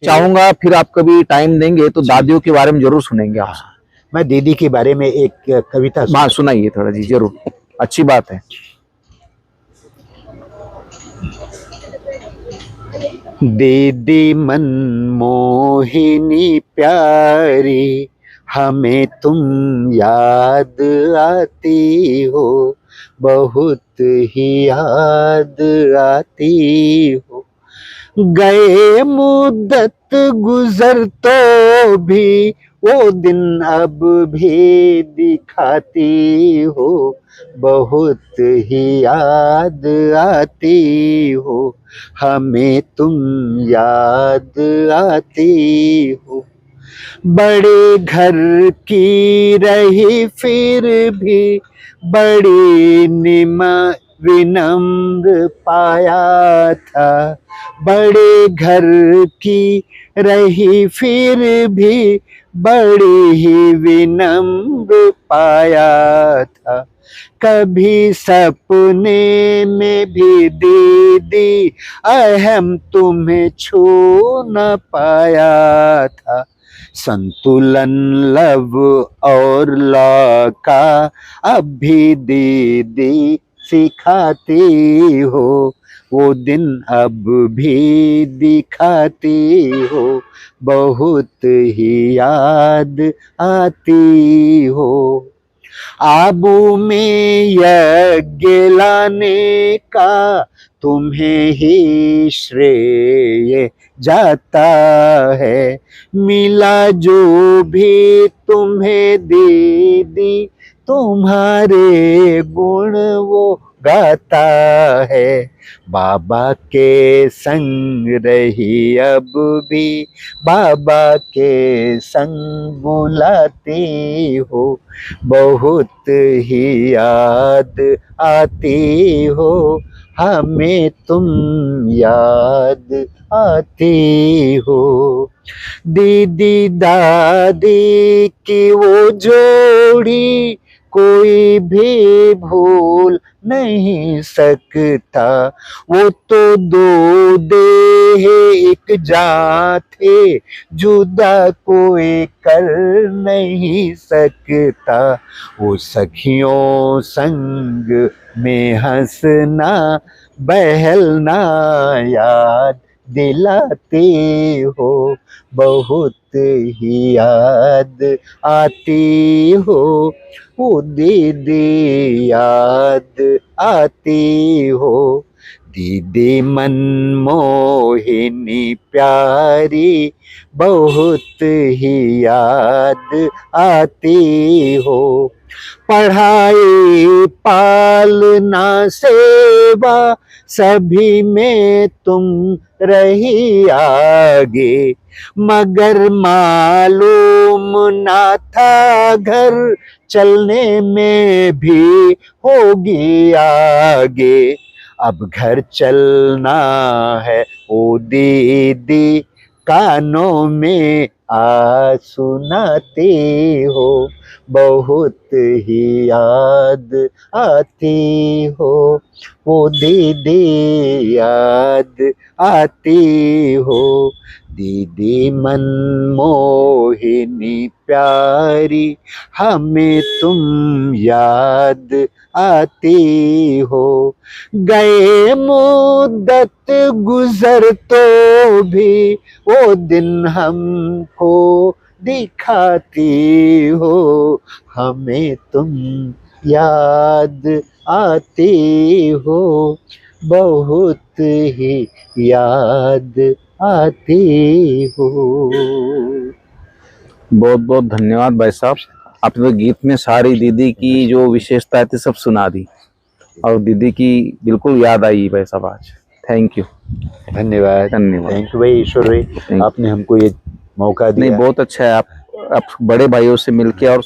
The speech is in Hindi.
चाहूंगा फिर आप कभी टाइम देंगे तो दादियों के बारे में जरूर सुनेंगे आप। मैं दीदी के बारे में एक कविता हाँ सुनाइए थोड़ा जी, जरूर, अच्छी बात है। दीदी मनमोहिनी प्यारी, हमें तुम याद आती हो, बहुत ही याद आती हो। गए मुद्दत गुजर तो भी वो दिन अब भी दिखाती हो, बहुत ही याद आती हो, हमें तुम याद आती हो। बड़े घर की रही फिर भी बड़ी विनम्र पाया था। बड़े घर की रही फिर भी बड़ी ही विनम्र पाया था। कभी सपने में भी दीदी अहम तुम्हें छू न पाया था। संतुलन लव और लॉ का अब भी दीदी सिखाती हो, वो दिन अब भी दिखाती हो, बहुत ही याद आती हो। आबू में यज्ञ लाने का तुम्हें ही श्रेय जाता है। मिला जो भी तुम्हें दीदी तुम्हारे गुण वो गाता है। बाबा के संग रही अब भी बाबा के संग बुलाती हो, बहुत ही याद आती हो, हमें तुम याद आती हो। दीदी दादी की वो जोड़ी कोई भी भूल नहीं सकता। वो तो दो देह एक जान थे, जुदा कोई कर नहीं सकता। वो सखियों संग में हंसना बहलना याद दिलाते हो, बहुत ही याद आती हो, वो दीदी याद आती हो। दीदी मनमोहिनी प्यारी, बहुत ही याद आती हो। पढ़ाई पालना सेवा सभी में तुम रही आगे, मगर मालूम ना था घर चलने में भी होगी आगे। अब घर चलना है ओ दीदी, कानों में आ सुनाती हो, बहुत ही याद आती हो, वो दीदी याद आती हो। दीदी मनमोहिनी प्यारी, हमें तुम याद आती हो। गए मुद्दत गुजर तो भी वो दिन हमको दिखाती हो, हमें तुम याद आती हो, बहुत ही याद आती हो। बहुत बहुत धन्यवाद भाई साहब, आपने तो गीत में सारी दीदी की जो विशेषताएं थी सब सुना दी, और दीदी की बिल्कुल याद आई भाई साहब आज। थैंक यू, धन्यवाद। धन्यवाद। थैंक यू भाई ईश्वर भाई, आपने हमको ये मौका दिया। नहीं बहुत अच्छा है, आप बड़े भाइयों से मिलके और